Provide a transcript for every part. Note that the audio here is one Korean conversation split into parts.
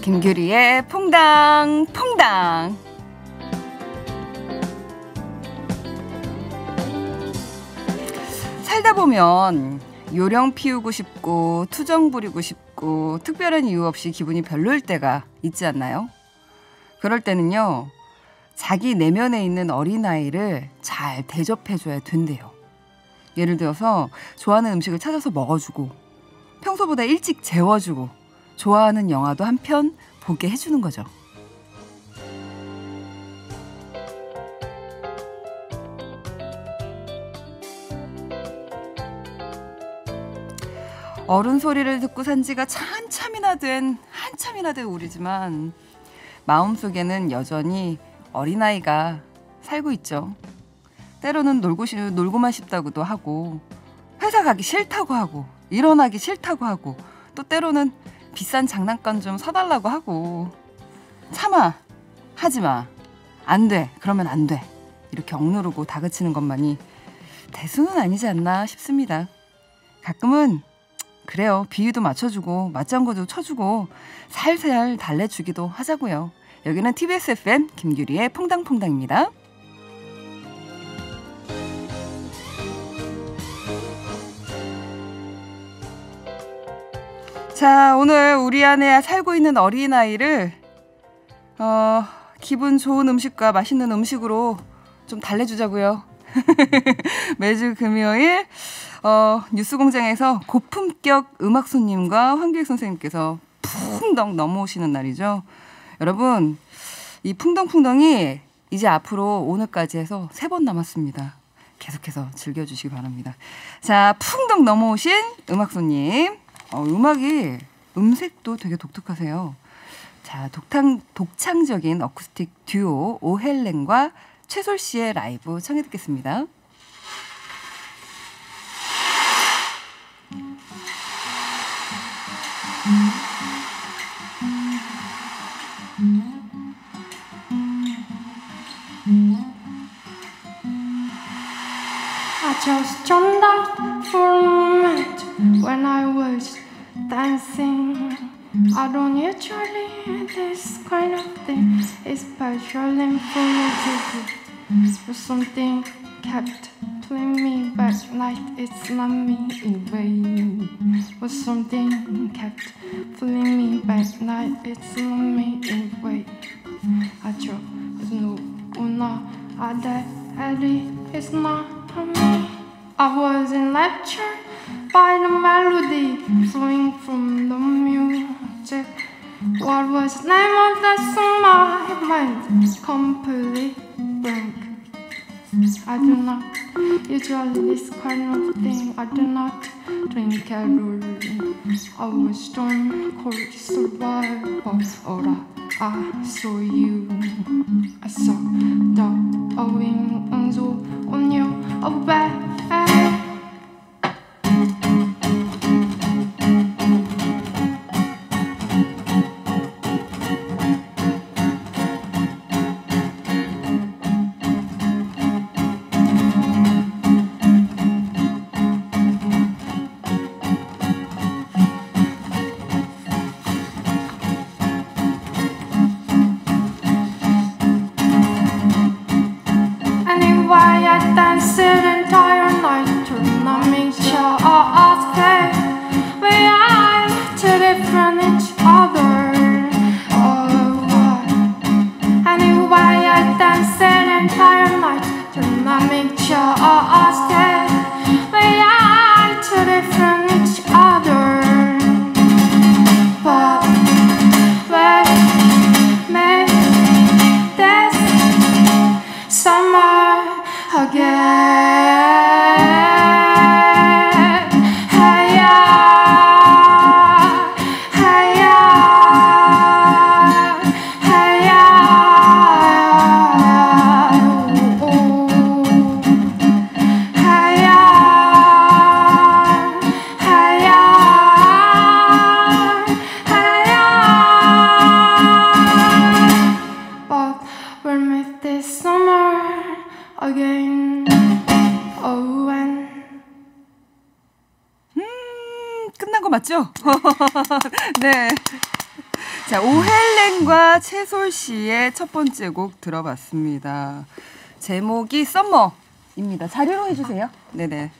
김규리의 퐁당퐁당. 살다 보면 요령 피우고 싶고 투정 부리고 싶고 특별한 이유 없이 기분이 별로일 때가 있지 않나요? 그럴 때는요, 자기 내면에 있는 어린아이를 잘 대접해줘야 된대요. 예를 들어서 좋아하는 음식을 찾아서 먹어주고, 평소보다 일찍 재워주고, 좋아하는 영화도 한 편 보게 해주는 거죠. 어른 소리를 듣고 산 지가 한참이나 된 우리지만 마음속에는 여전히 어린아이가 살고 있죠. 때로는 놀고만 싶다고도 하고, 회사 가기 싫다고 하고, 일어나기 싫다고 하고, 또 때로는 비싼 장난감 좀 사달라고 하고, 참아, 하지마, 안돼, 그러면 안돼, 이렇게 억누르고 다그치는 것만이 대수는 아니지 않나 싶습니다. 가끔은 그래요, 비위도 맞춰주고 맞장구도 쳐주고 살살 달래주기도 하자고요. 여기는 TBS FM 김규리의 퐁당퐁당입니다. 자, 오늘 우리 안에 살고 있는 어린아이를 기분 좋은 음식과 맛있는 음식으로 좀 달래주자고요. 매주 금요일 뉴스공장에서 고품격 음악 손님과 황기익 선생님께서 풍덩 넘어오시는 날이죠. 여러분, 이 풍덩풍덩이 이제 앞으로 오늘까지 해서 3번 남았습니다. 계속해서 즐겨주시기 바랍니다. 자, 풍덩 넘어오신 음악 손님. 음악이, 음색도 되게 독특하세요. 자, 독창적인 어쿠스틱 듀오 오헬렌과 최솔 씨의 라이브 청해 듣겠습니다. I just jumped out for a moment when I was dancing. I don't usually this kind of thing, especially for you. But something kept pulling me back like it's not me anyway. But something kept pulling me back like it's not me anyway. I just know that it's not me. I was enraptured by the melody flowing from the music. What was the name of that song? My mind completely blank. I do not usually this kind of thing. I do not drink at all. I was stone cold survivor. I saw you. I saw the wings on your back. 끝난 거 맞죠? 네. 자, 오헬렌과 채솔 씨의 첫 번째 곡 들어봤습니다. 제목이 썸머입니다. 자료로 해주세요. 네네.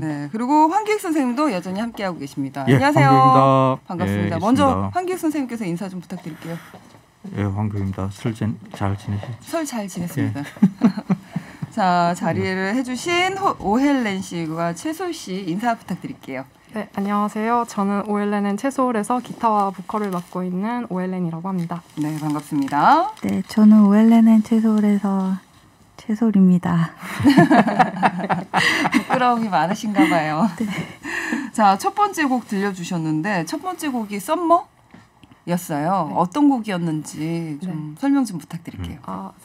네. 그리고 황기익 선생님도 여전히 함께하고 계십니다. 예, 안녕하세요. 황교익입니다. 반갑습니다. 예, 먼저 있습니다. 황기익 선생님께서 인사 좀 부탁드릴게요. 예, 황교익입니다. 잘 지내셨죠? 설 잘 지냈습니다. 자, 자리를 해주신 오헬렌 씨와 채솔 씨 인사 부탁드릴게요. 네, 안녕하세요. 저는 오엘렌 채솔에서 기타와 보컬을 맡고 있는 오엘렌이라고 합니다. 네, 반갑습니다. 네, 저는 오엘렌 채솔에서 채솔입니다. 부끄러움이 많으신가 봐요. 네. 자, 첫 번째 곡 들려주셨는데 첫 번째 곡이 썸머였어요. 네. 어떤 곡이었는지 좀 설명 좀 부탁드릴게요.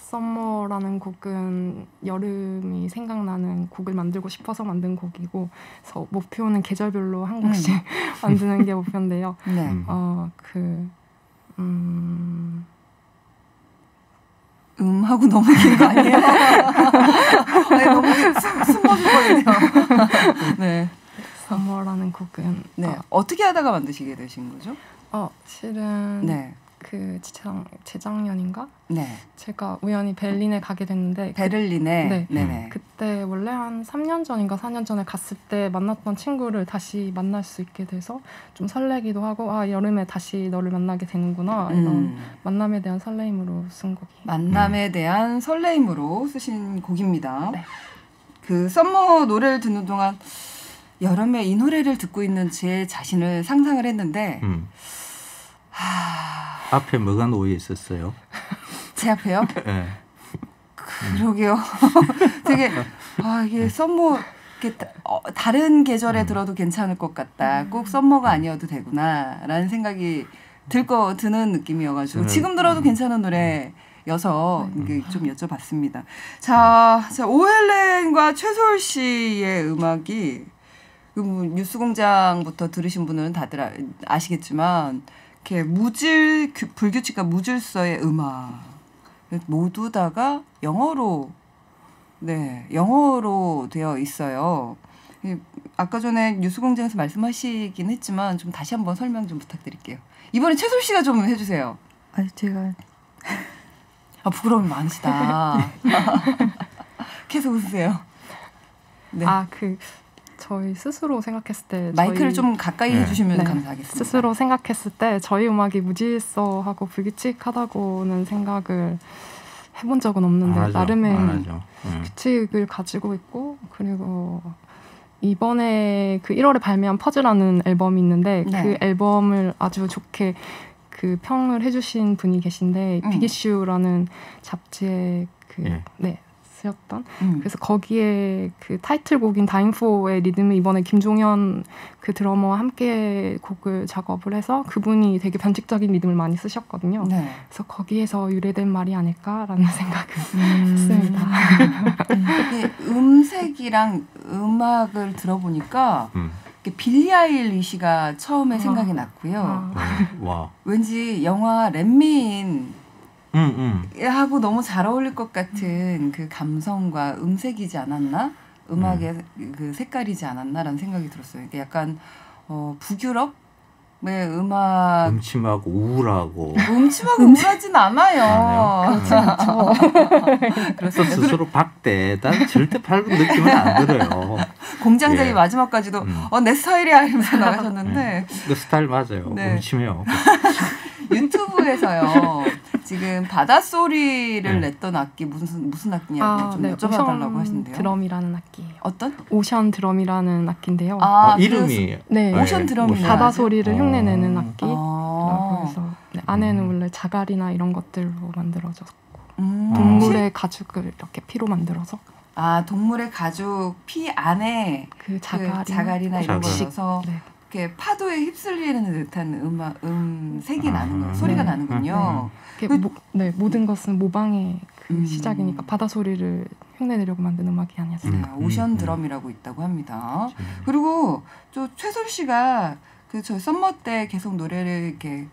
썸머라는 곡은 여름이 생각나는 곡을 만들고 싶어서 만든 곡이고, 그래서 목표는 계절별로 한 곡씩 만드는 게 목표인데요. 네. 하고 너무 긴 거 아니에요? 아니, 너무 숨어줄 뻔했네요. 네. 썸머라는 곡은 네. 어떻게 하다가 만드시게 되신 거죠? 실은 네. 그 재작년인가? 네. 제가 우연히 베를린에 가게 됐는데 베를린에 네. 네네. 그때 원래 한 3년 전인가 4년 전에 갔을 때 만났던 친구를 다시 만날 수 있게 돼서 좀 설레기도 하고 여름에 다시 너를 만나게 되는구나 이런 만남에 대한 설레임으로 쓴 곡이. 만남에 대한 설레임으로 쓰신 곡입니다. 네. 그 썸머 노래를 듣는 동안 여름에 이 노래를 듣고 있는 제 자신을 상상을 했는데 앞에 뭐가 놓여 있었어요? 제 앞에요? 예. 그러게요. 되게 이게 썸머 이렇게 다른 계절에 들어도 괜찮을 것 같다. 꼭 썸머가 아니어도 되구나라는 생각이 드는 느낌이어가지고 지금 들어도 괜찮은 노래여서 이게 좀 여쭤봤습니다. 자 오헬렌과 채솔 씨의 음악이 뉴스공장부터 들으신 분들은 다들 아시겠지만 이렇게 불규칙과 무질서의 음악 모두 다가 영어로 되어 있어요. 아까 전에 뉴스공장에서 말씀하시긴 했지만 좀 다시 한번 설명 좀 부탁드릴게요. 이번에 채솔 씨가 좀 해주세요. 제가 부끄러움이 많으시다. 계속 웃으세요. 네. 저희 스스로 생각했을 때 마이크를 좀 가까이 해주시면 감사하겠습니다. 스스로 생각했을 때 저희 음악이 무질서하고 불규칙하다고는 생각을 해본 적은 없는데 나름의 규칙을 가지고 있고, 그리고 이번에 그 1월에 발매한 퍼즈라는 앨범이 있는데 그 앨범을 아주 좋게 그 평을 해주신 분이 계신데 빅이슈라는 잡지에 쓰였던 그래서 거기에 그 타이틀곡인 다인포의 리듬을 이번에 김종현 그 드러머와 함께 곡을 작업을 해서 그분이 되게 변칙적인 리듬을 많이 쓰셨거든요. 그래서 거기에서 유래된 말이 아닐까라는 생각을 했습니다. 음색이랑 음악을 들어보니까 빌리 아일리시가 처음에 생각이 났고요. 와. 왠지 영화 렛민 하고 너무 잘 어울릴 것 같은 그 감성과 음색이지 않았나? 음악의 그 색깔이지 않았나라는 생각이 들었어요. 약간 북유럽의 음악 음침하고 우울하고 우울하진 않아요. 그렇지 않죠. 그래서 스스로 박대다 절대 밝은 느낌은 안 들어요. 공장장이 마지막까지도 내 스타일이야 이러면서 나가셨는데 그 스타일 맞아요. 음침해요. 유튜브에서요. 지금 바닷소리를 냈던 악기 무슨 악기냐고 좀 여쭤봐달라고 하시는데요. 드럼이라는 악기예요. 어떤? 오션 드럼이라는 악기인데요. 이름이 오션 드럼이네요. 바다 소리를 흉내내는 악기라고 해서 안에는 원래 자갈이나 이런 것들로 만들어졌고 동물의 가죽을 이렇게 피로 만들어서 동물의 가죽 피 안에 그 자갈이나 이런 걸 넣어서 이렇게 파도에 휩쓸리는 듯한 색이 나는 거예요. 소리가 나는군요. 모든 것은 모방의 그 시작이니까 바다 소리를 흉내내려고 만든 음악이 아니었어요. 오션 드럼이라고 있다고 합니다. 그리고 또 채솔 씨가 저 썸머 때 계속 노래를 이렇게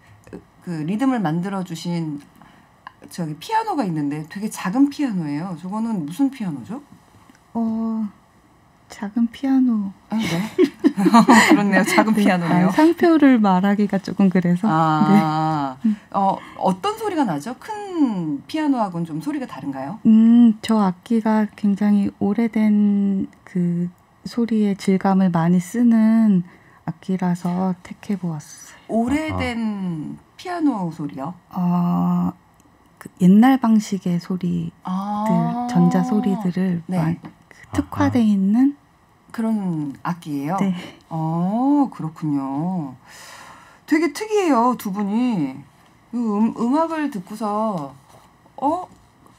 그 리듬을 만들어 주신 저기 피아노가 있는데 되게 작은 피아노예요. 저거는 무슨 피아노죠? 작은 피아노. 아, 네. 그렇네요. 작은 피아노네요. 상표를 말하기가 조금 그래서. 어떤 소리가 나죠? 큰 피아노하고는 좀 소리가 다른가요? 저 악기가 굉장히 오래된 그 소리의 질감을 많이 쓰는 악기라서 택해 보았어요. 오래된 피아노 소리요? 그 옛날 방식의 소리들, 아. 전자 소리들을 네. 특화돼 있는 그런 악기예요? 네. 그렇군요. 되게 특이해요, 두 분이. 음악을 듣고서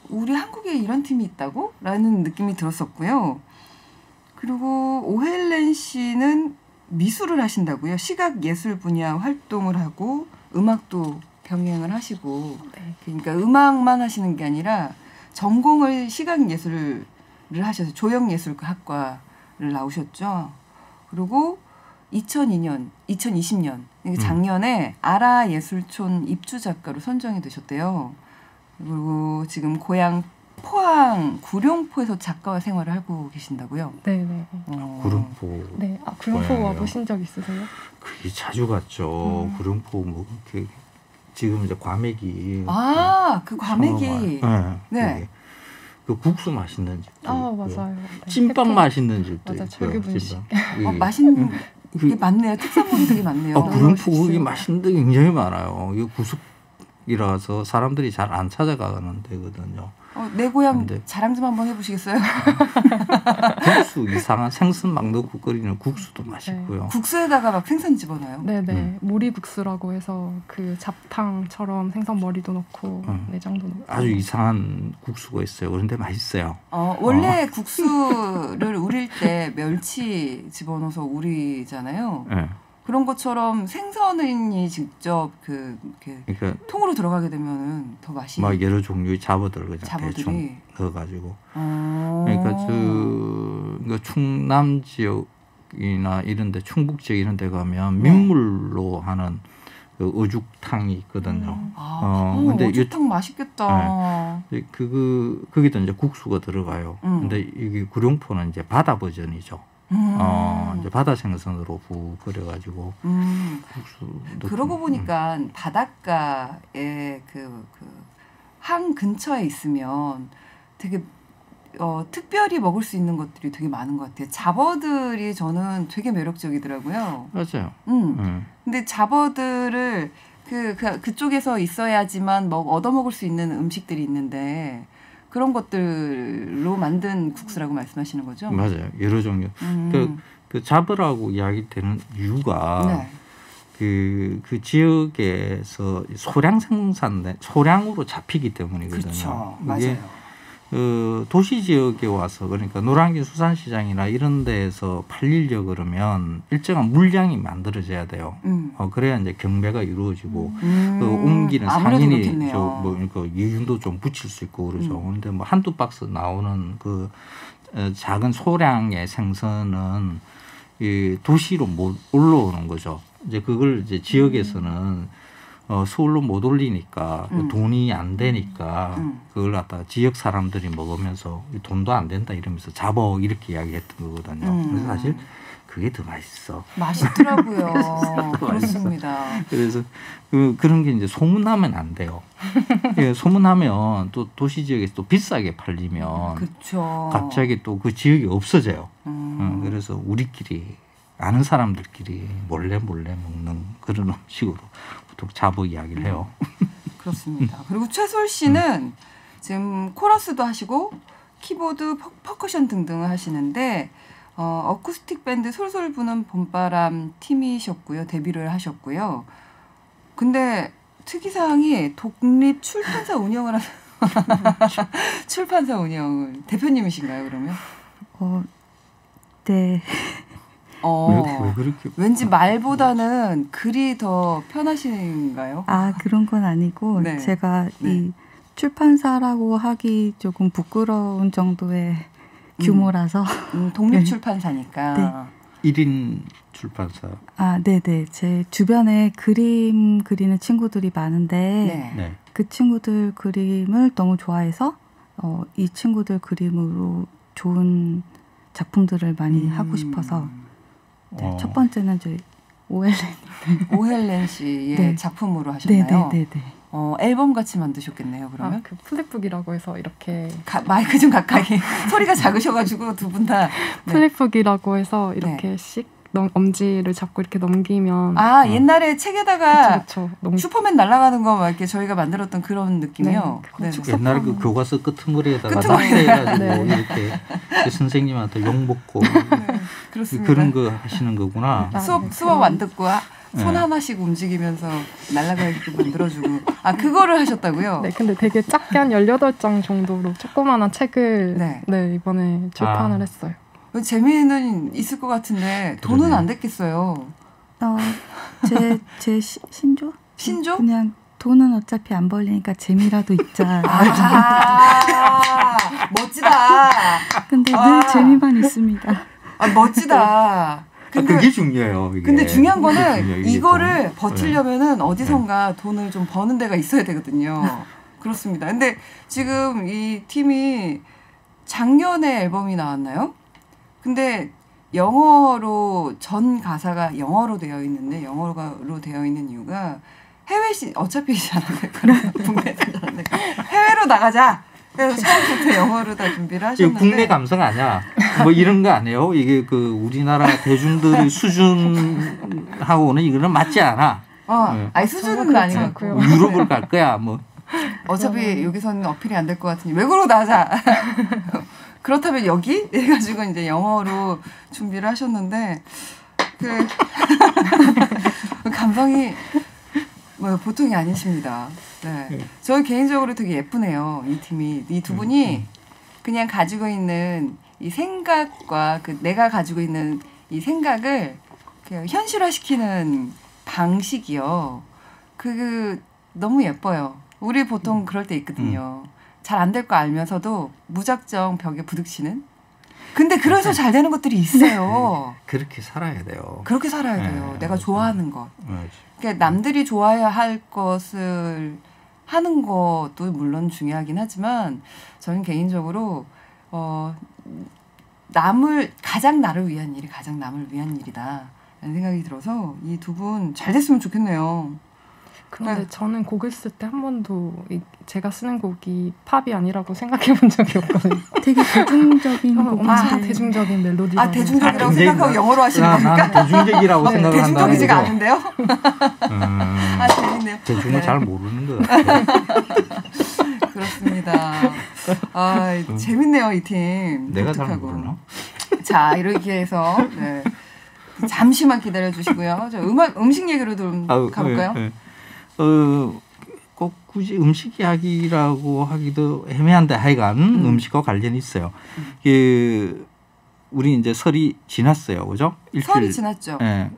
우리 한국에 이런 팀이 있다고? 라는 느낌이 들었었고요. 그리고 오헬렌 씨는 미술을 하신다고요? 시각 예술 분야 활동을 하고 음악도 병행을 하시고 네. 그러니까 음악만 하시는 게 아니라 전공을 시각 예술을 하셔서 조형예술학과를 나오셨죠. 그리고 2020년 작년에 아라예술촌 입주작가로 선정이 되셨대요. 그리고 지금 고향 포항 구룡포에서 작가와 생활을 하고 계신다고요? 네네. 구룡포. 네. 구룡포 고향이요. 와보신 적 있으세요? 그게 자주 갔죠. 구룡포 뭐 이렇게 지금 이제 과메기. 그 과메기. 네. 그 국수 맛있는 집도 있고요. 맞아요. 네. 찐빵 맛있는 집도 맞아, 있고요. 철기분식. 찐빵. 맛있는 게 많네요. 특산물이 되게 많네요. 구룡포 거기 맛있는 데 굉장히 많아요. 이거 구석이라서 사람들이 잘 안 찾아가는 데거든요. 내 고향 근데- 자랑 좀 한번 해보시겠어요? 국수 이상한 생선 막 넣고 끓이는 국수도 맛있고요. 국수에다가 막 생선 집어넣어요. 네네. 모리국수라고 해서 그 잡탕처럼 생선 머리도 넣고 내장도 넣고. 아주 이상한 국수가 있어요. 그런데 맛있어요. 원래 국수를 우릴 때 멸치 집어넣어서 우리잖아요. 네. 그런 것처럼 생선이 직접 그러니까 통으로 들어가게 되면은 더 맛이. 막 여러 종류의 잡어들을 그냥 잡어들이. 대충 넣어가지고. 그러니까 그러니까 충남 지역이나 이런데 충북 지역 이런데 가면 민물로 하는 그 어죽탕이 있거든요. 근데 어죽탕 맛있겠다. 거기도 이제 국수가 들어가요. 근데 이게 구룡포는 이제 바다 버전이죠. 이제 바다 생선으로 푹 끓여가지고 국수. 그러고 보니까 바닷가에 항 근처에 있으면 되게 특별히 먹을 수 있는 것들이 되게 많은 것 같아요. 잡어들이 저는 되게 매력적이더라고요. 맞아요. 근데 잡어들을 그쪽에서 있어야지만 얻어먹을 수 있는 음식들이 있는데 그런 것들로 만든 국수라고 말씀하시는 거죠? 맞아요. 여러 종류. 그 잡으라고 이야기되는 이유가 네. 그 지역에서 소량으로 잡히기 때문이거든요. 그렇죠. 이게 맞아요. 도시 지역에 와서 그러니까 노량진 수산시장이나 이런 데에서 팔리려 그러면 일정한 물량이 만들어져야 돼요. 그래야 이제 경매가 이루어지고 옮기는 상인이 그 이윤도 좀 붙일 수 있고 그러죠. 그런데 뭐 한두 박스 나오는 그 작은 소량의 생선은 이 도시로 못 올라오는 거죠. 이제 그걸 이제 지역에서는 서울로 못 올리니까 돈이 안 되니까 그걸 갖다가 지역 사람들이 먹으면서 돈도 안 된다 이러면서 잡어 이렇게 이야기했던 거거든요. 그래서 사실 그게 더 맛있어. 맛있더라고요. 그렇습니다. 그래서 그런 게 이제 소문나면 안 돼요. 소문나면 또 도시 지역에서 또 비싸게 팔리면 그렇죠. 갑자기 또 그 지역이 없어져요. 그래서 우리끼리 아는 사람들끼리 몰래 먹는 그런 음식으로 보통 잡어 이야기를 해요. 그렇습니다. 그리고 최솔 씨는 지금 코러스도 하시고 키보드, 퍼커션 등등을 하시는데 어쿠스틱 밴드 솔솔 부는 봄바람 팀이셨고요. 데뷔를 하셨고요. 근데 특이사항이 독립 출판사 운영을 하는 출판사 운영을 대표님이신가요, 그러면? 네. 왜 그렇게? 왠지 말보다는 글이 더 편하신가요? 그런 건 아니고 네. 제가 이 출판사라고 하기 조금 부끄러운 정도의 규모라서 독립 출판사니까. 네. 1인 출판사. 네네. 제 주변에 그림 그리는 친구들이 많은데 네. 그 친구들 그림을 너무 좋아해서 이 친구들 그림으로 좋은 작품들을 많이 하고 싶어서 네, 첫 번째는 저희 오헬렌 씨의 네. 작품으로 하셨나요? 네네네. 앨범 같이 만드셨겠네요. 그러면 그 플립북이라고 해서 이렇게 마이크 좀 가까이 소리가 작으셔가지고 두 분 다 플립북이라고 해서 이렇게씩 엄지를 잡고 이렇게 넘기면 옛날에 책에다가 그쵸. 슈퍼맨 날아가는 거 막 이렇게 저희가 만들었던 그런 느낌이요. 네, 옛날에 그 교과서 끄트머리에다가 납세해가지고 네. 이렇게 그 선생님한테 욕 먹고 그렇습니다. 그런 거 하시는 거구나. 수업 안 듣고 손 하나씩 움직이면서 날아가게끔 만들어주고 그거를 하셨다고요? 네, 근데 되게 작게 한 18장 정도로 조그마한 책을 네, 이번에 출판을 했어요. 재미는 있을 것 같은데 돈은 안 됐겠어요. 제 신조? 신조? 그냥 돈은 어차피 안 벌리니까 재미라도 있자. 멋지다. 근데 늘 재미만 있습니다. 멋지다. 근데 그게 중요해요. 이게. 근데 중요한 거는 중요해요, 이거를 돈. 버티려면은 어디선가 돈을 좀 버는 데가 있어야 되거든요. 그렇습니다. 근데 지금 이 팀이 작년에 앨범이 나왔나요? 근데 영어로 전 가사가 영어로 되어 있는데 영어로 되어 있는 이유가 어차피 잘 안 될 거라 국내에서 잘 안 될 거라 해외로 나가자. 그래서 처음부터 영어로 다 준비를 하셨는데 국내 감성 아니야. 뭐 이런 거 아니에요. 이게 그 우리나라 대중들의 수준하고는 이거는 맞지 않아. 수준은 아니고요. 유럽을 갈 거야. 뭐 어차피 여기서는 어필이 안 될 것 같으니 외국으로 나가자. 그렇다면 여기 해가지고 이제 영어로 준비를 하셨는데 그 감성이 보통이 아니십니다. 네. 저 개인적으로 되게 예쁘네요. 이 팀이 이 두 분이 그냥 가지고 있는 이 생각과 내가 가지고 있는 이 생각을 현실화시키는 방식이요. 너무 예뻐요. 우리 보통 그럴 때 있거든요. 잘 안 될 거 알면서도 무작정 벽에 부딪히는. 근데 그래서 잘 되는 것들이 있어요. 그렇게 살아야 돼요. 그렇게 살아야 돼요. 내가 좋아하는 것. 맞아. 그러니까 남들이 좋아해야 할 것을 하는 것도 물론 중요하긴 하지만 저는 개인적으로 가장 나를 위한 일이 가장 남을 위한 일이다 라는 생각이 들어서 이 두 분 잘 됐으면 좋겠네요. 그런데 저는 곡을 쓸 때 한 번도 제가 쓰는 곡이 팝이 아니라고 생각해 본 적이 없거든요. 되게 대중적인 엄청 대중적인 멜로디라고. 대중적이라고 생각하고 영어로 하시는 겁니까? 난 대중적이라고 생각을 한다. 대중적이지가 않은데요? 재밌네요. 대중을 잘 모르는 것 같아요. 그렇습니다. 재밌네요, 이 팀. 내가 잘 모르나? 자, 이렇게 해서 잠시만 기다려주시고요. 음식 얘기로 좀 가볼까요? 꼭 굳이 음식 이야기라고 하기도 애매한데 하여간 음식과 관련이 있어요. 우리 이제 설이 지났어요. 그죠? 설이 지났죠. 네.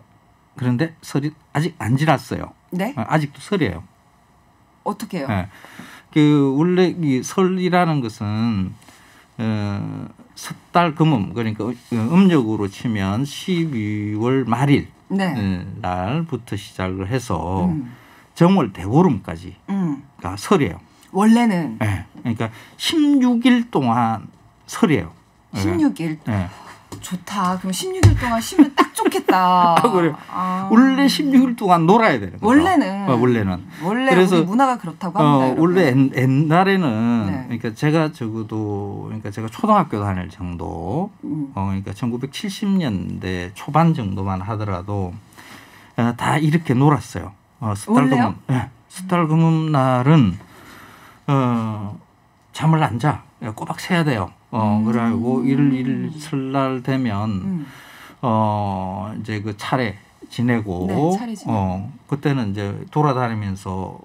그런데 설이 아직 안 지났어요. 네? 아직도 설이에요. 어떻게 해요? 네. 원래 이 설이라는 것은 섣달 금음 그러니까 음력으로 치면 12월 말일 날부터 시작을 해서 정월 대보름까지가 설이에요. 원래는. 네. 그러니까 16일 동안 설이에요. 16일. 네. 좋다. 그럼 16일 동안 쉬면 딱 좋겠다. 그래요. 원래 16일 동안 놀아야 되는 거죠. 원래는. 그래서 우리 문화가 그렇다고 합니다. 원래 옛날에는 그러니까 제가 초등학교 다닐 정도, 그러니까 1970년대 초반 정도만 하더라도 다 이렇게 놀았어요. 숫달 금음 날은 잠을 안 자. 꼬박 새야 돼요. 그래가지고 일 설날 되면 이제 그 차례 지내고 그때는 이제 돌아다니면서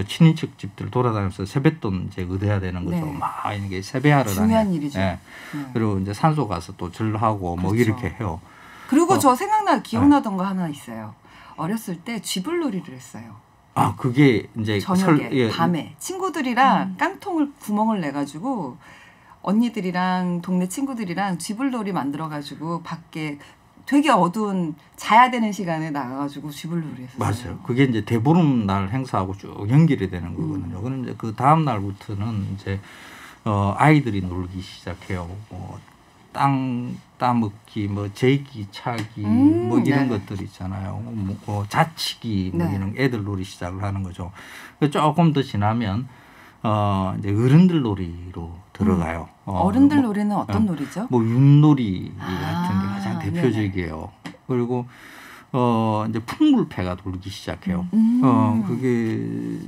친인척 집들 돌아다니면서 세뱃돈 이제 얻어야 되는 거죠. 막 이게 세배하러 중요한 일이죠. 그리고 이제 산소 가서 또 절하고 뭐 이렇게 해요. 그리고 저 기억나던 거 하나 있어요. 어렸을 때 쥐불놀이를 했어요. 그게 이제 저녁에 밤에 친구들이랑 깡통을 구멍을 내가지고 언니들이랑 동네 친구들이랑 쥐불놀이 만들어가지고 밖에 되게 어두운 자야 되는 시간에 나가가지고 쥐불놀이 했어요. 맞아요. 그게 이제 대보름 날 행사하고 쭉 연결이 되는 거거든요. 그럼 이제 그 다음 날부터는 이제 아이들이 놀기 시작해요. 땅 따먹기, 뭐 제기 차기, 뭐 이런 네. 것들 있잖아요. 뭐 자치기, 뭐 네. 이런 애들 놀이 시작을 하는 거죠. 조금 더 지나면 이제 어른들 놀이로 들어가요. 어른들 뭐, 놀이는 어떤 놀이죠? 뭐 윷놀이 같은 게 가장 네네. 대표적이에요. 그리고 이제 풍물패가 돌기 시작해요. 그게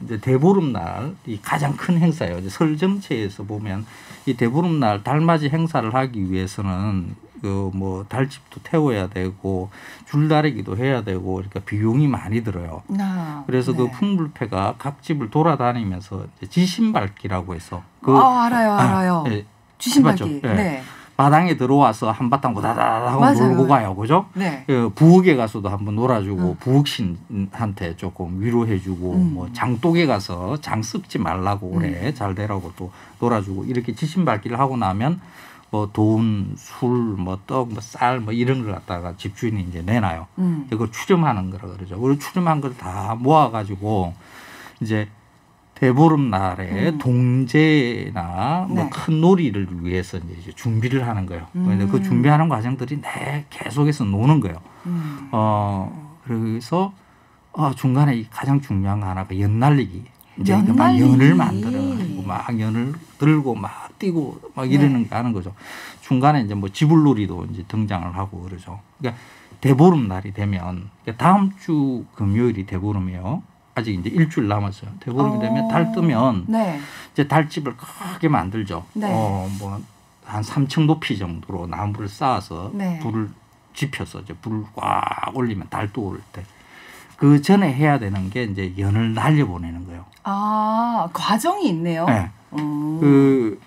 이제 대보름날이 가장 큰 행사예요. 이제 설 정체에서 보면 이 대보름날 달맞이 행사를 하기 위해서는 그 뭐 달집도 태워야 되고 줄다리기도 해야 되고 그러니까 비용이 많이 들어요. 그래서 네. 그 풍물패가 각 집을 돌아다니면서 이제 지신밟기라고 해서 알아요. 예, 주신박이. 해봤죠. 예. 네. 마당에 들어와서 한바탕 보다다 하고 맞아요. 놀고 가요. 그죠? 네. 부엌에 가서도 한번 놀아주고 부엌신한테 조금 위로해주고 뭐 장독에 가서 장 썩지 말라고 그래 잘 되라고 또 놀아주고 이렇게 지신밟기를 하고 나면 뭐 돈, 술, 뭐 떡, 뭐 쌀, 뭐 이런 걸 갖다가 집주인이 이제 내놔요. 그걸 추첨하는 거라 그러죠. 그걸 추첨한 걸 다 모아가지고 이제 대보름 날에 동제나 뭐 네. 큰 놀이를 위해서 이제 준비를 하는 거예요. 근데 그 준비하는 과정들이 계속해서 노는 거예요. 그래서 중간에 가장 중요한 거 하나가 연날리기. 이제 막 연을 만들어가지고 막 연을 들고 막 뛰고 막 이러는 하는 거죠. 중간에 이제 뭐 지불놀이도 이제 등장을 하고 그러죠. 그러니까 대보름 날이 되면 다음 주 금요일이 대보름이에요. 아직 이제 일주일 남았어요. 대보름이 되면 달 뜨면 네. 이제 달집을 크게 만들죠. 네. 뭐 한 3층 높이 정도로 나무를 쌓아서 네. 불을 지펴서 이제 불을 꽉 올리면 달도 오를 때 그 전에 해야 되는 게 이제 연을 날려보내는 거예요. 과정이 있네요. 네. 그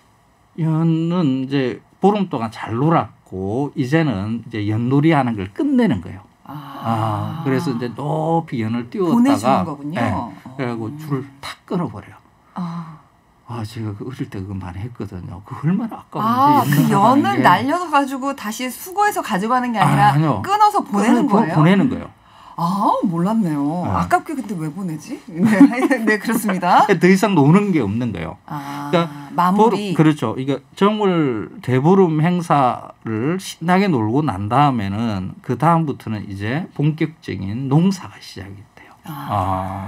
연은 이제 보름 동안 잘 놀았고 이제는 이제 연놀이 하는 걸 끝내는 거예요. 그래서 이제 높이 연을 띄웠다가 보내주는 거군요. 네. 그래갖고 줄을 탁 끊어버려요. 제가 어릴 때 그거 많이 했거든요. 그 얼마나 아까운지. 그 연을 날려가지고 다시 수거해서 가져가는 게 아니라 아니요. 끊어서 보내는 거예요? 보내는 거예요. 몰랐네요. 네. 아깝게 근데 왜 보내지? 네, 그렇습니다. 더 이상 노는 게 없는 거예요. 그러니까 마무리. 그렇죠. 이게 정월 대보름 행사를 신나게 놀고 난 다음에는 그 다음부터는 이제 본격적인 농사가 시작이 돼요.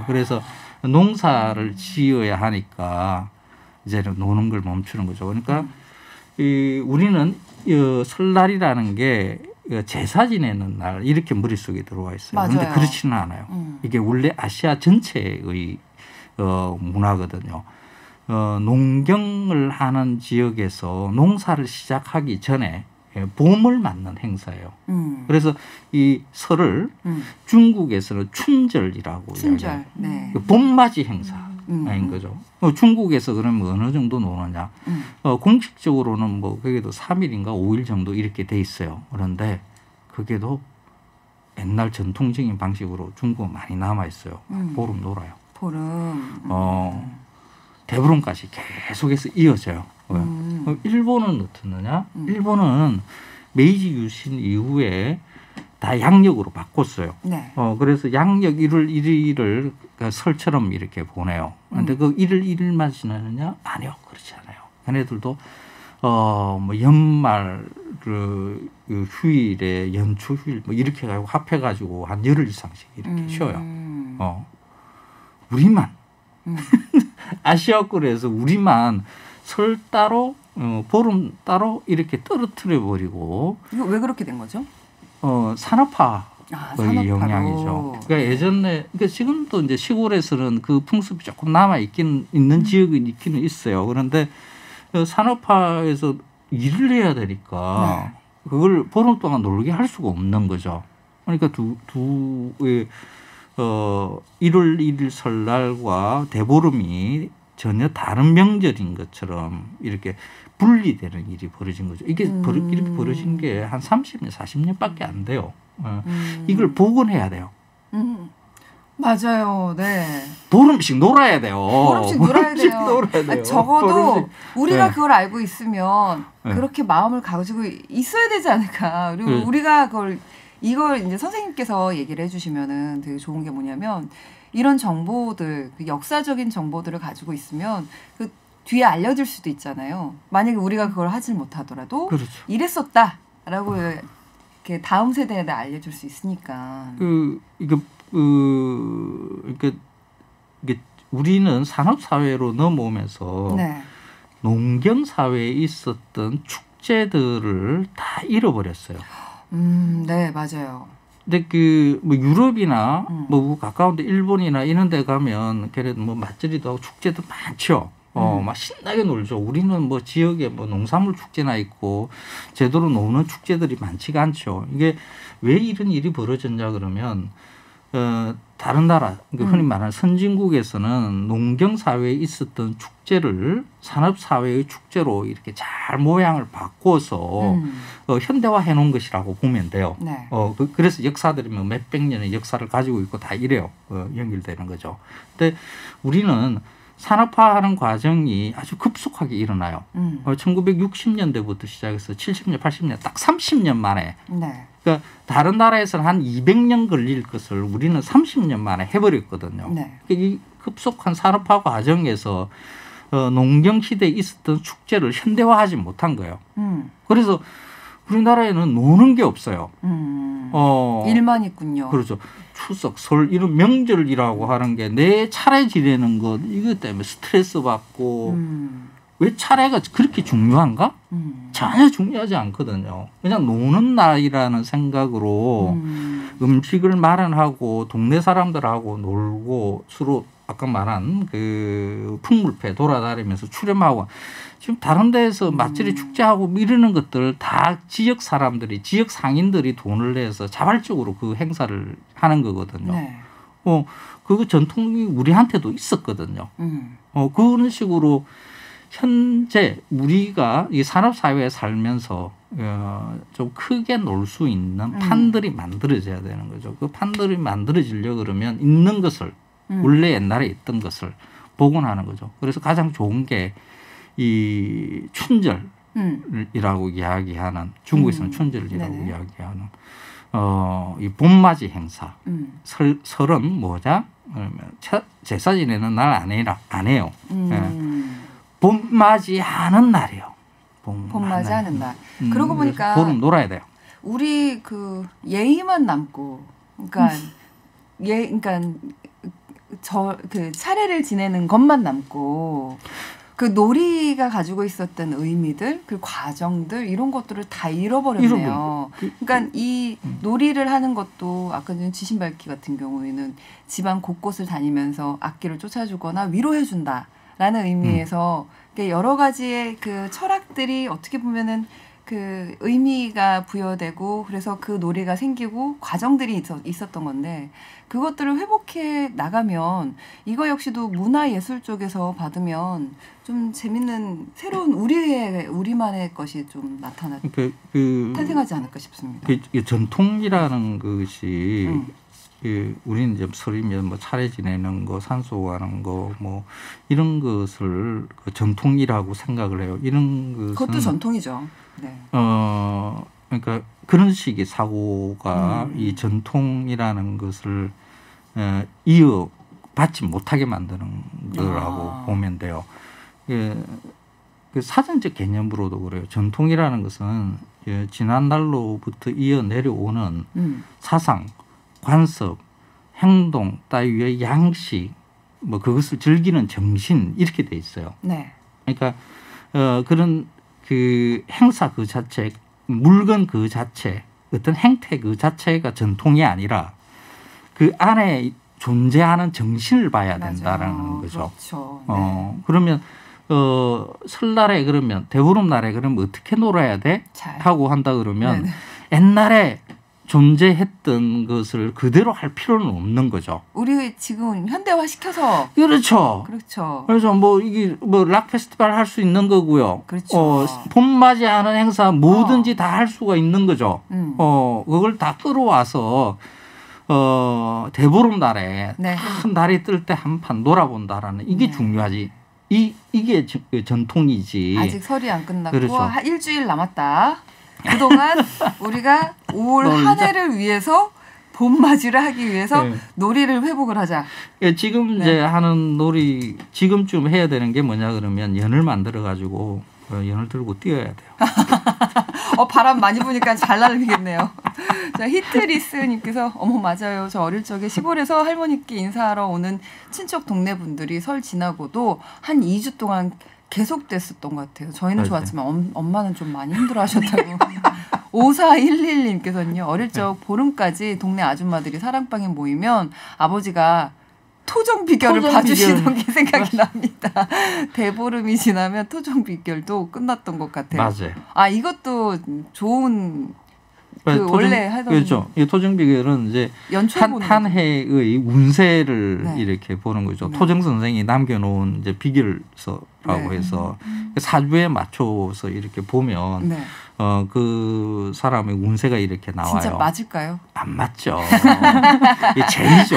그래서 농사를 지어야 하니까 이제는 노는 걸 멈추는 거죠. 그러니까 우리는 설날이라는 게 제사 지내는 날 이렇게 머릿속에 들어와 있어요. 그런데 그렇지는 않아요. 이게 원래 아시아 전체의 문화거든요. 농경을 하는 지역에서 농사를 시작하기 전에 봄을 맞는 행사예요. 그래서 이 설을 중국에서는 춘절이라고 춘절. 네. 봄맞이 행사인 거죠. 중국에서 그러면 어느 정도 노느냐? 공식적으로는 뭐 그게도 3일인가 5일 정도 이렇게 돼 있어요. 그런데 그게도 옛날 전통적인 방식으로 중국은 많이 남아 있어요. 보름 놀아요. 보름. 대보름까지 계속해서 이어져요. 일본은 어떻느냐? 일본은 메이지 유신 이후에 다 양력으로 바꿨어요. 네. 그래서 양력 1월 1일을 설처럼 이렇게 보내요. 그런데 그 1월 1일만 지나느냐? 아니요, 그렇지 않아요. 걔네들도 뭐 연말 그 휴일에 연초 휴일 뭐 이렇게 가지고 합해가지고 한 열흘 이상씩 이렇게 쉬어요. 우리만 아시아권에서 우리만 설 따로 보름 따로 이렇게 떨어뜨려 버리고. 이거 왜 그렇게 된 거죠? 산업화의 영향이죠. 그러니까 예전에, 그러니까 지금도 이제 시골에서는 그 풍습이 조금 남아 있는 지역이 있기는 있어요. 그런데 산업화에서 일을 해야 되니까 그걸 보름 동안 놀게 할 수가 없는 거죠. 그러니까 1월 1일 설날과 대보름이 전혀 다른 명절인 것처럼 이렇게 분리되는 일이 벌어진 거죠. 이게 이렇게 벌어진 게 한 30년, 40년밖에 안 돼요. 이걸 복원해야 돼요. 맞아요. 네. 보름씩 놀아야 돼요. 보름씩 놀아야 돼요. 적어도 보름씩. 우리가 네. 그걸 알고 있으면 네. 그렇게 마음을 가지고 있어야 되지 않을까. 그리고 네. 우리가 이걸 이제 선생님께서 얘기를 해주시면은 되게 좋은 게 뭐냐면 이런 정보들, 그 역사적인 정보들을 가지고 있으면 그 뒤에 알려줄 수도 있잖아요. 만약에 우리가 그걸 하질 못하더라도 그렇죠. 이랬었다라고 이렇게 다음 세대에 알려줄 수 있으니까. 이게 우리는 산업 사회로 넘어오면서 네. 농경 사회에 있었던 축제들을 다 잃어버렸어요. 네, 맞아요. 근데 뭐 유럽이나 뭐 가까운데 일본이나 이런 데 가면 걔네도 뭐 맛절이도 하고 축제도 많죠. 막 신나게 놀죠. 우리는 뭐 지역에 뭐 농산물 축제나 있고 제대로 노는 축제들이 많지가 않죠. 이게 왜 이런 일이 벌어졌냐 그러면 다른 나라, 그러니까 흔히 말하는 선진국에서는 농경 사회에 있었던 축제를 산업 사회의 축제로 이렇게 잘 모양을 바꿔서 현대화해 놓은 것이라고 보면 돼요. 네. 그래서 역사들이 뭐 몇백 년의 역사를 가지고 있고 다 이래요. 연결되는 거죠. 근데 우리는 산업화하는 과정이 아주 급속하게 일어나요. 1960년대부터 시작해서 70년, 80년 딱 30년 만에. 네. 그러니까 다른 나라에서는 한 200년 걸릴 것을 우리는 30년 만에 해버렸거든요. 네. 그러니까 이 급속한 산업화 과정에서 농경 시대에 있었던 축제를 현대화하지 못한 거예요. 그래서 우리나라에는 노는 게 없어요. 일만 있군요. 그렇죠. 추석, 설 이런 명절이라고 하는 게 내 차례 지내는 것 이것 때문에 스트레스 받고 왜 차례가 그렇게 중요한가? 전혀 중요하지 않거든요. 그냥 노는 날이라는 생각으로 음식을 마련하고 동네 사람들하고 놀고 서로 아까 말한 그 풍물패 돌아다니면서 출연하고 지금 다른 데에서 맛집이 축제하고 이러는 것들 다 지역 사람들이 지역 상인들이 돈을 내서 자발적으로 그 행사를 하는 거거든요. 네. 그거 전통이 우리한테도 있었거든요. 그런 식으로 현재 우리가 이 산업 사회에 살면서 좀 크게 놀 수 있는 판들이 만들어져야 되는 거죠. 그 판들이 만들어지려 그러면 있는 것을 원래 옛날에 있던 것을 복원하는 거죠. 그래서 가장 좋은 게 이 춘절이라고 이야기하는 중국에서는 춘절이라고 네네. 이야기하는 이 봄맞이 행사. 설은 뭐자? 그러면 제사 지내는 날 안 해요. 봄맞이 하는 날이에요. 봄맞이 하는 날. 그러고 보니까 봄은 놀아야 돼요. 우리 그 예의만 남고, 그러니까 그러니까 그 차례를 지내는 것만 남고. 그 놀이가 가지고 있었던 의미들, 그 과정들 이런 것들을 다 잃어버렸네요. 그러니까 이 놀이를 하는 것도 아까 전 지신밟기 같은 경우에는 집안 곳곳을 다니면서 악기를 쫓아주거나 위로해준다라는 의미에서 여러 가지의 그 철학들이 어떻게 보면은 그 의미가 부여되고 그래서 그 놀이가 생기고 과정들이 있었던 건데 그것들을 회복해 나가면 이거 역시도 문화예술 쪽에서 받으면 좀 재밌는 새로운 우리만의 것이 좀 탄생하지 않을까 싶습니다. 전통이라는 것이 우리는 이제 설이면 뭐 차례 지내는 거, 산소가는 거, 뭐 이런 것을 전통이라고 생각을 해요. 이런 것은 그것도 전통이죠. 네. 그러니까 그런 식의 사고가 이 전통이라는 것을 이어받지 못하게 만드는 거라고 보면 돼요. 그 사전적 개념으로도 그래요. 전통이라는 것은 지난 날로부터 이어 내려오는 사상, 관습, 행동 따위의 양식, 뭐 그것을 즐기는 정신 이렇게 돼 있어요. 네. 그러니까 그런 그 행사 그 자체, 물건 그 자체, 어떤 행태 그 자체가 전통이 아니라 그 안에 존재하는 정신을 봐야 된다라는 맞아요. 거죠. 그렇죠. 네. 그러면 설날에 그러면 대보름날에 그러면 어떻게 놀아야 돼? 하고 한다 그러면 네네. 옛날에 존재했던 것을 그대로 할 필요는 없는 거죠. 우리 지금 현대화 시켜서. 그렇죠. 그렇죠. 그래서 뭐 이게 뭐 락 페스티벌 할 수 있는 거고요. 그렇죠. 봄맞이하는 행사 뭐든지 다 할 수가 있는 거죠. 그걸 다 끌어와서 대보름 날에 네. 큰 달이 뜰 때 한 판 놀아본다라는 이게 네. 중요하지. 이게 전통이지. 아직 설이 안 끝났고 그렇죠. 일주일 남았다. 그동안 우리가 올 한 해를 위해서 봄맞이를 하기 위해서 네. 놀이를 회복을 하자. 예, 지금 네. 이제 하는 놀이 지금쯤 해야 되는 게 뭐냐 그러면 연을 만들어 가지고 연을 들고 뛰어야 돼요. 바람 많이 부니까 잘 날리겠네요. 자, 히트리스님께서 어머 맞아요. 저 어릴 적에 시골에서 할머니께 인사하러 오는 친척 동네 분들이 설 지나고도 한 2주 동안 계속됐었던 것 같아요. 저희는 맞아요. 좋았지만 엄마는 좀 많이 힘들어하셨다고. 5411님께서는요. 어릴 적 보름까지 동네 아줌마들이 사랑방에 모이면 아버지가 토종 비결을 토종 봐주시던 비결. 게 생각이 납니다. 대보름이 지나면 토종 비결도 끝났던 것 같아요. 맞아요. 아 이것도 좋은 그 원래 하던 그렇죠. 이 토종 비결은 이제 연출 보는 한 해의 운세를 네. 이렇게 보는 거죠. 네. 토정 선생이 남겨놓은 이제 비결서라고 네. 해서 사주에 맞춰서 이렇게 보면 네. 그 사람의 운세가 이렇게 나와요. 진짜 맞을까요? 안 맞죠. 이게 재미죠.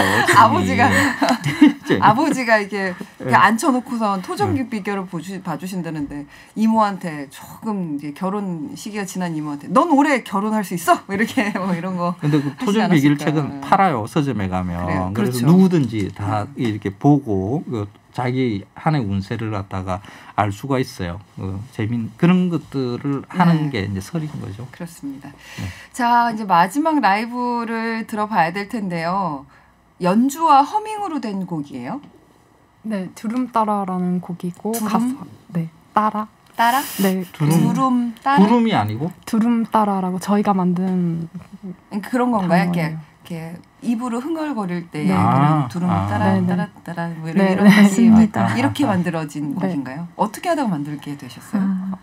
재미. 아버지가 이렇게 네. 앉혀놓고선 토종 비결을 봐주신다는데 이모한테 조금 이제 결혼 시기가 지난 이모한테 넌 올해 결혼할 수 있어? 뭐 이렇게 뭐 이런 거. 근데 그 토종 비결 책은 팔아요. 서점에 가면. 그래요. 그래서 그렇죠. 누구든지 다 이렇게 보고 자기 한 해 운세를 갖다가 알 수가 있어요. 그런 것들을 하는 게 이제 설인 거죠. 그렇습니다. 자, 이제 마지막 라이브를 들어봐야 될 텐데요. 연주와 허밍으로 된 곡이에요? 네, 두름 따라라는 곡이고 두름? 가사 네, 따라. 따라? 네, 두름 따라? 구름이 아니고? 두름 따라라고 저희가 만든 그런 건가요? 단어예요. 이렇게 입으로 흥얼거릴 때 네. 두름 아. 따라 네, 네. 따라 따라 뭐 네, 이런 네. 맞습니다. 이렇게 만들어진 네. 곡인가요? 어떻게 하다가 만들게 되셨어요? 아,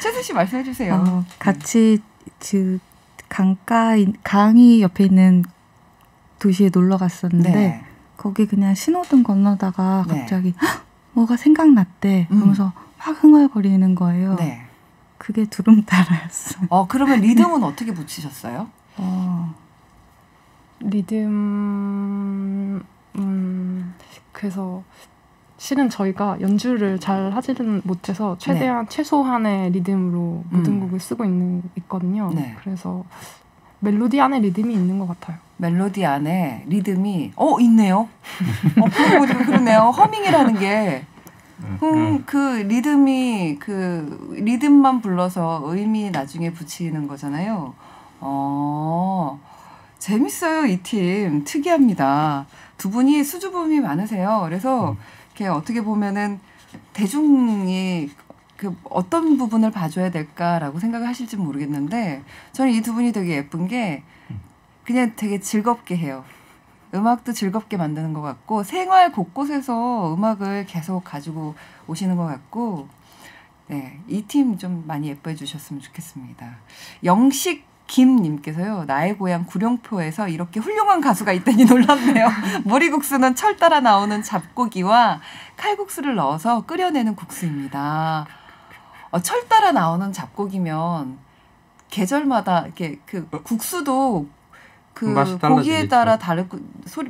최수 씨 말씀해 주세요. 같이 그 강이 옆에 있는 도시에 놀러 갔었는데 네. 거기 그냥 신호등 건너다가 네. 갑자기 헉, 뭐가 생각났대. 그러면서 막 흥얼거리는 거예요. 네. 그게 두름 따라였어요. 그러면 리듬은 어떻게 붙이셨어요? 리듬 그래서 실은 저희가 연주를 잘 하지는 못해서 최대한 최소한의 리듬으로 모든 곡을 쓰고 있거든요. 네. 그래서 멜로디 안에 리듬이 있는 것 같아요. 멜로디 안에 리듬이 있네요. 그러고 보니까 그러네요. 허밍이라는 게 그 리듬이 그 리듬만 불러서 의미 나중에 붙이는 거잖아요. 재밌어요. 이 팀 특이합니다. 두 분이 수줍음이 많으세요. 그래서 이렇게 어떻게 보면은 대중이 그 어떤 부분을 봐줘야 될까라고 생각을 하실지 모르겠는데 저는 이 두 분이 되게 예쁜 게 그냥 되게 즐겁게 해요. 음악도 즐겁게 만드는 것 같고 생활 곳곳에서 음악을 계속 가지고 오시는 것 같고 네, 이 팀 좀 많이 예뻐해 주셨으면 좋겠습니다. 영식 김님께서요. 나의 고향 구룡포에서 이렇게 훌륭한 가수가 있다니 놀랍네요. 모리국수는 철 따라 나오는 잡고기와 칼국수를 넣어서 끓여내는 국수입니다. 철 따라 나오는 잡고기면 계절마다 이렇게 그 국수도 그 고기에 따라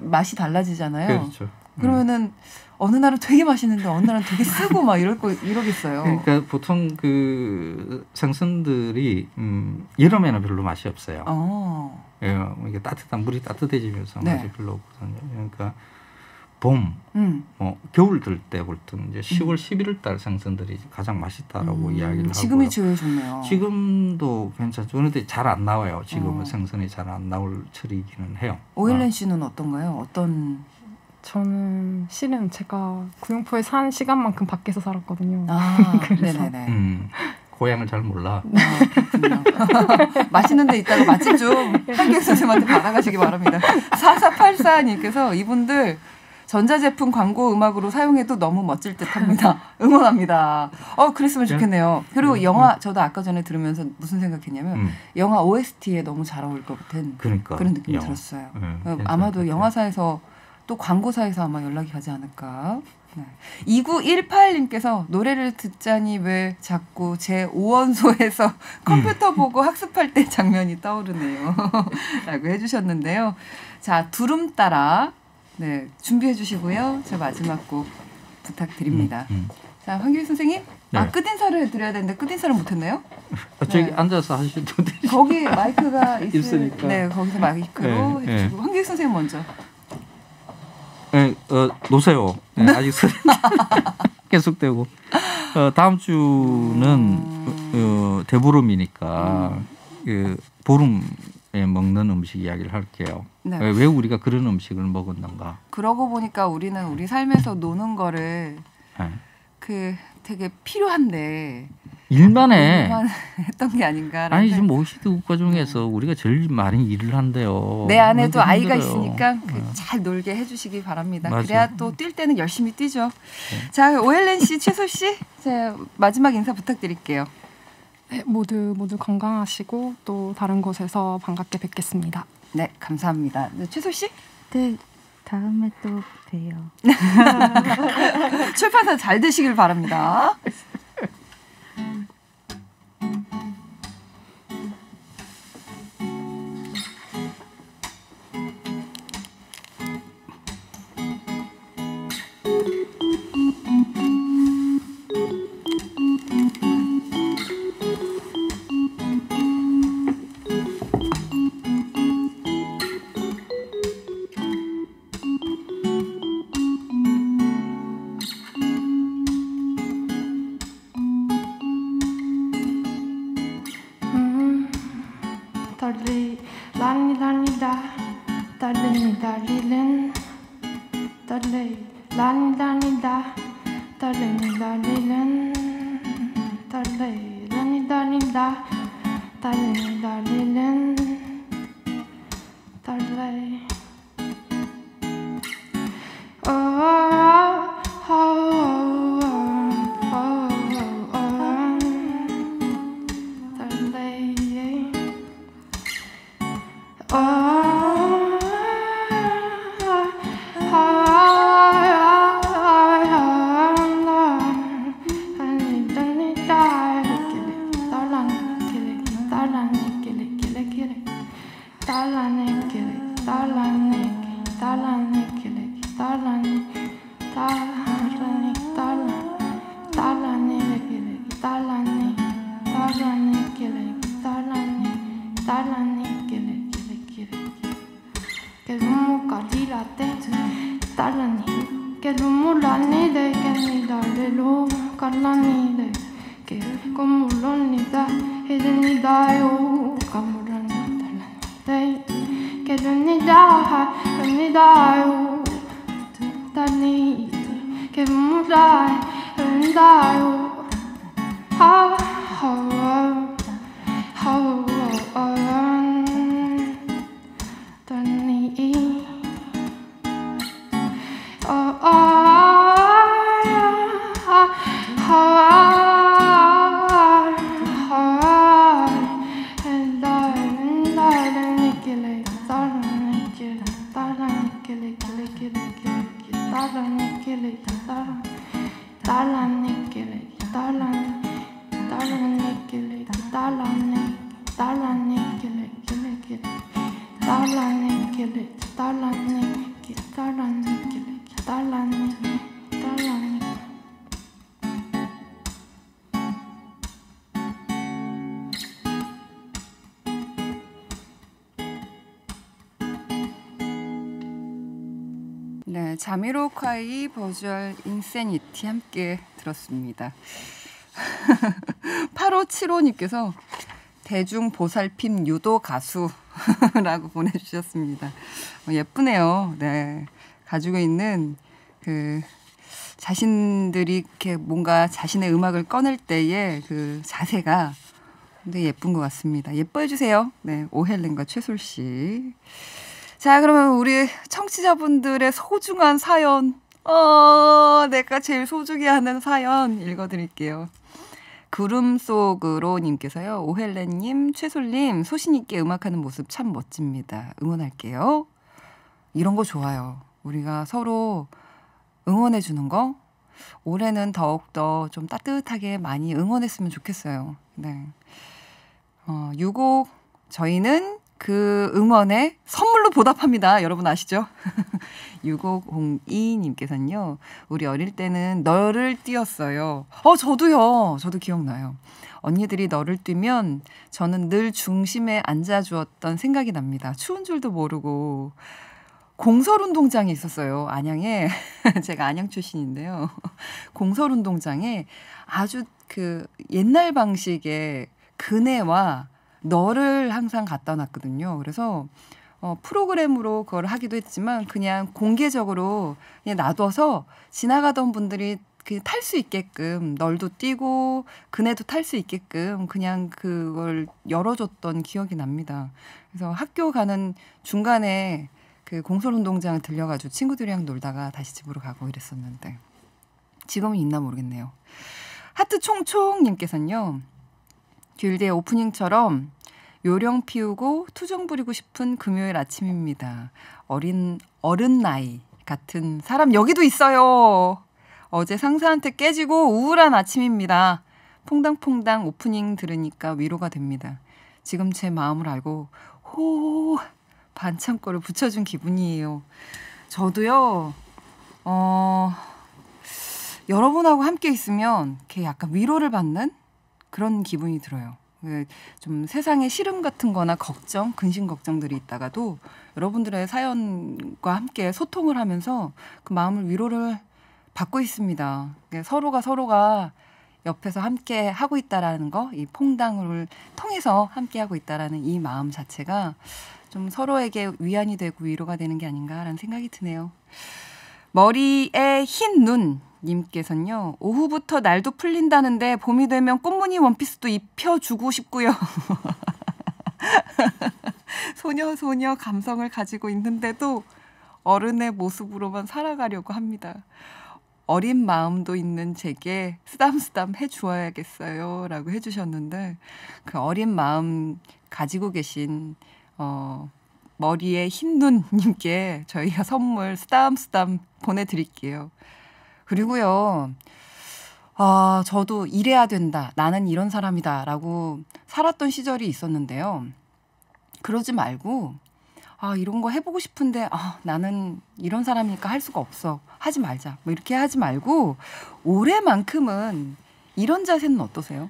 맛이 달라지잖아요. 그렇죠. 그러면은 어느 날은 되게 맛있는데 어느 날은 되게 쓰고 막 이러겠어요. 그러니까 보통 그 생선들이 여름에는 별로 맛이 없어요. 예, 이게 물이 따뜻해지면서 네. 맛이 별로 없거든요. 그러니까 봄, 겨울 들 때부터 이제 10월, 11월 달 생선들이 가장 맛있다라고 이야기를 하고요. 지금이 제일 좋네요. 지금도 괜찮죠. 그런데 잘 안 나와요. 지금은 생선이 잘 안 나올 철이기는 해요. 오일랜 씨는 어떤가요? 저는 실은 제가 구룡포에 산 시간만큼 밖에서 살았거든요. 그래서. 네네네. 고향을 잘 몰라. 그렇군요. 맛있는 데 있다가 맛집 좀 한경 선생님한테 받아가시기 바랍니다. 4484님께서 이분들 전자제품 광고 음악으로 사용해도 너무 멋질 듯합니다. 응원합니다. 그랬으면 좋겠네요. 그리고 영화 저도 아까 전에 들으면서 무슨 생각했냐면 영화 OST에 너무 잘 어울릴 것 같은 그런 느낌이 들었어요. 아마도 영화사에서 또 광고사에서 아마 연락이 가지 않을까. 네. 2918님께서 노래를 듣자니 왜 자꾸 제 오원소에서 컴퓨터 보고 학습할 때 장면이 떠오르네요. 라고 해주셨는데요. 자, 두름 따라 네, 준비해 주시고요. 제 마지막 곡 부탁드립니다. 자, 황규희 선생님. 네. 끝인사를 드려야 되는데 끝인사를 못했네요. 저기 네. 앉아서 하셔도 되죠. 거기 마이크가 있으니까. 네, 거기서 마이크로 해주시고 황교익 선생님 먼저. 네, 놓으세요. 네, 아직 소리 계속되고. 다음 주는 대보름이니까 보름에 먹는 음식 이야기를 할게요. 네. 왜 우리가 그런 음식을 먹었는가? 그러고 보니까 우리는 우리 삶에서 노는 거를 되게 필요한데 일만 했던 게 아닌가. 아니 지금 OECD 국가 중에서 우리가 제일 많이 일을 한대요. 내 안에도 아이가 힘들어요. 있으니까 잘 놀게 해주시기 바랍니다. 맞아요. 그래야 또 뛸 때는 열심히 뛰죠. 자, 오헬렌 씨, 최솔 씨, 자, 마지막 인사 부탁드릴게요. 네, 모두 건강하시고 또 다른 곳에서 반갑게 뵙겠습니다. 네, 감사합니다. 네, 최솔 씨? 네, 다음에 또 봬요. 출판사 잘 되시길 바랍니다. 네, 자미로콰이 버주얼 인세니티 함께 들었습니다. 8575님께서 대중 보살핌 유도 가수라고 보내주셨습니다. 예쁘네요. 네, 가지고 있는 그 자신들이 이렇게 뭔가 자신의 음악을 꺼낼 때의 그 자세가 굉장히 예쁜 것 같습니다. 예뻐해 주세요. 네, 오헬렌과 최솔 씨. 자, 그러면 우리 청취자분들의 소중한 사연, 내가 제일 소중히 하는 사연 읽어드릴게요. 구름 속으로 님께서요. 오헬렌님, 최솔님, 소신있게 음악하는 모습 참 멋집니다. 응원할게요. 이런 거 좋아요. 우리가 서로 응원해 주는 거. 올해는 더욱더 좀 따뜻하게 많이 응원했으면 좋겠어요. 네. 6곡 저희는 그 응원에 선물로 보답합니다. 여러분 아시죠? 6502님께서는요. 우리 어릴 때는 너를 뛰었어요. 저도요. 저도 기억나요. 언니들이 너를 뛰면 저는 늘 중심에 앉아주었던 생각이 납니다. 추운 줄도 모르고. 공설운동장이 있었어요. 안양에. 제가 안양 출신인데요. 공설운동장에 아주 그 옛날 방식의 그네와 너를 항상 갖다 놨거든요. 그래서 프로그램으로 그걸 하기도 했지만 그냥 공개적으로 그냥 놔둬서 지나가던 분들이 탈 수 있게끔 널도 뛰고 그네도 탈 수 있게끔 그냥 그걸 열어줬던 기억이 납니다. 그래서 학교 가는 중간에 그 공설운동장을 들려가지고 친구들이랑 놀다가 다시 집으로 가고 이랬었는데 지금은 있나 모르겠네요. 하트 총총님께서는요. 귤대의 오프닝처럼 요령 피우고 투정 부리고 싶은 금요일 아침입니다. 어른 나이 같은 사람 여기도 있어요. 어제 상사한테 깨지고 우울한 아침입니다. 퐁당퐁당 오프닝 들으니까 위로가 됩니다. 지금 제 마음을 알고 호 반창고를 붙여준 기분이에요. 저도요. 여러분하고 함께 있으면 이렇게 약간 위로를 받는 그런 기분이 들어요. 좀 세상에 시름 같은 거나 걱정, 근심 걱정들이 있다가도 여러분들의 사연과 함께 소통을 하면서 그 마음을 위로를 받고 있습니다. 서로가 옆에서 함께 하고 있다라는 거, 이 퐁당을 통해서 함께 하고 있다라는 이 마음 자체가 좀 서로에게 위안이 되고 위로가 되는 게 아닌가라는 생각이 드네요. 머리에 흰 눈 님께서는요. 오후부터 날도 풀린다는데 봄이 되면 꽃무늬 원피스도 입혀주고 싶고요. 소녀 감성을 가지고 있는데도 어른의 모습으로만 살아가려고 합니다. 어린 마음도 있는 제게 쓰담쓰담 해주어야겠어요 라고 해주셨는데 그 어린 마음 가지고 계신 머리에 흰 눈님께 저희가 선물 쓰담쓰담 보내드릴게요. 그리고요, 저도 이래야 된다. 나는 이런 사람이다. 라고 살았던 시절이 있었는데요. 그러지 말고, 이런 거 해보고 싶은데, 나는 이런 사람이니까 할 수가 없어. 하지 말자. 뭐 이렇게 하지 말고, 올해만큼은 이런 자세는 어떠세요?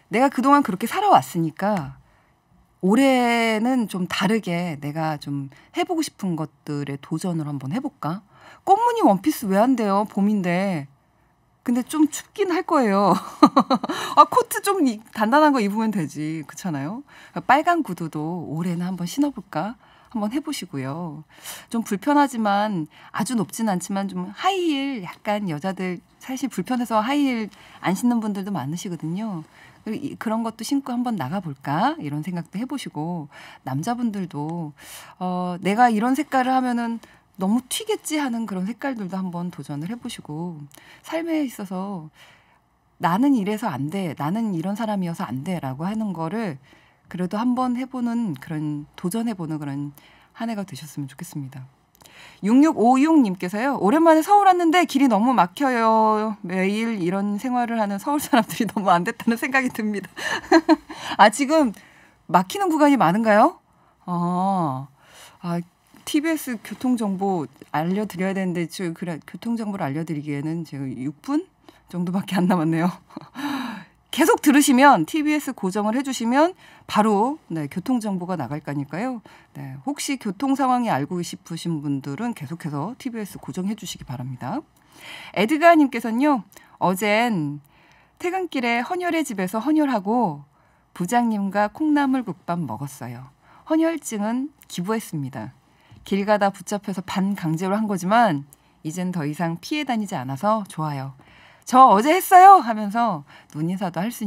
내가 그동안 그렇게 살아왔으니까, 올해는 좀 다르게 내가 좀 해보고 싶은 것들에 도전을 한번 해볼까? 꽃무늬 원피스 왜 안 돼요? 봄인데. 근데 좀 춥긴 할 거예요. 코트 좀 단단한 거 입으면 되지. 그렇잖아요? 빨간 구두도 올해는 한번 신어볼까? 한번 해보시고요. 좀 불편하지만 아주 높진 않지만 좀 하이힐 약간 여자들 사실 불편해서 하이힐 안 신는 분들도 많으시거든요. 그런 것도 신고 한번 나가볼까? 이런 생각도 해보시고 남자분들도 내가 이런 색깔을 하면은 너무 튀겠지 하는 그런 색깔들도 한번 도전을 해보시고 삶에 있어서 나는 이래서 안 돼. 나는 이런 사람이어서 안 돼. 라고 하는 거를 그래도 한번 해보는 그런 도전해보는 그런 한 해가 되셨으면 좋겠습니다. 6656님께서요. 오랜만에 서울 왔는데 길이 너무 막혀요. 매일 이런 생활을 하는 서울 사람들이 너무 안 됐다는 생각이 듭니다. 지금 막히는 구간이 많은가요? TBS 교통정보 알려드려야 되는데 그래 교통정보를 알려드리기에는 제가 6분 정도밖에 안 남았네요. 계속 들으시면 TBS 고정을 해주시면 바로 교통정보가 나갈 거니까요. 네, 혹시 교통 상황이 알고 싶으신 분들은 계속해서 TBS 고정해 주시기 바랍니다. 에드가님께서는요. 어젠 퇴근길에 헌혈의 집에서 헌혈하고 부장님과 콩나물국밥 먹었어요. 헌혈증은 기부했습니다. 길 가다 붙잡혀서 반강제로 한 거지만 이젠 더 이상 피해 다니지 않아서 좋아요. 저 어제 했어요 하면서 눈인사도 할 수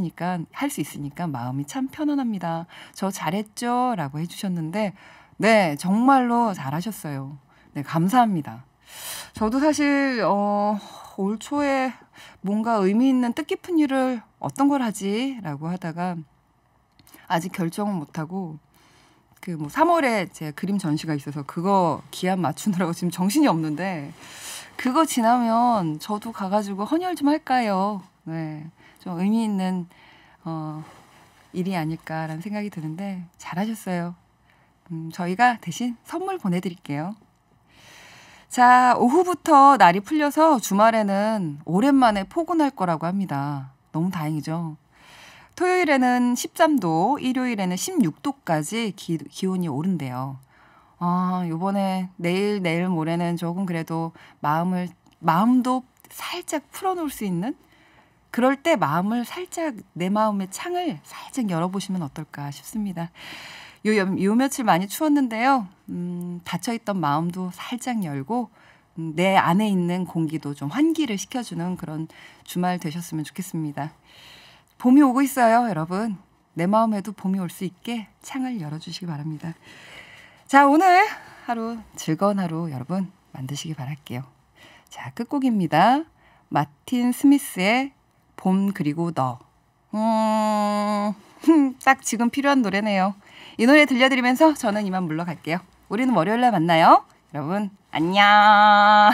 있으니까 마음이 참 편안합니다. 저 잘했죠? 라고 해주셨는데 네 정말로 잘하셨어요. 네 감사합니다. 저도 사실 올 초에 뭔가 의미 있는 뜻깊은 일을 어떤 걸 하지? 라고 하다가 아직 결정을 못하고 3월에 제 그림 전시가 있어서 그거 기한 맞추느라고 지금 정신이 없는데 그거 지나면 저도 가가지고 헌혈 좀 할까요? 네, 좀 의미 있는 일이 아닐까라는 생각이 드는데 잘하셨어요. 저희가 대신 선물 보내드릴게요. 자, 오후부터 날이 풀려서 주말에는 오랜만에 포근할 거라고 합니다. 너무 다행이죠. 토요일에는 13도, 일요일에는 16도까지 기온이 오른대요. 요번에 내일 모레는 조금 그래도 마음도 살짝 풀어놓을 수 있는, 그럴 때 내 마음의 창을 살짝 열어보시면 어떨까 싶습니다. 요 며칠 많이 추웠는데요. 닫혀있던 마음도 살짝 열고 내 안에 있는 공기도 좀 환기를 시켜주는 그런 주말 되셨으면 좋겠습니다. 봄이 오고 있어요, 여러분. 내 마음에도 봄이 올 수 있게 창을 열어주시기 바랍니다. 자, 오늘 하루 즐거운 하루 여러분 만드시기 바랄게요. 자, 끝곡입니다. 마틴 스미스의 봄 그리고 너. 딱 지금 필요한 노래네요. 이 노래 들려드리면서 저는 이만 물러갈게요. 우리는 월요일날 만나요. 여러분 안녕.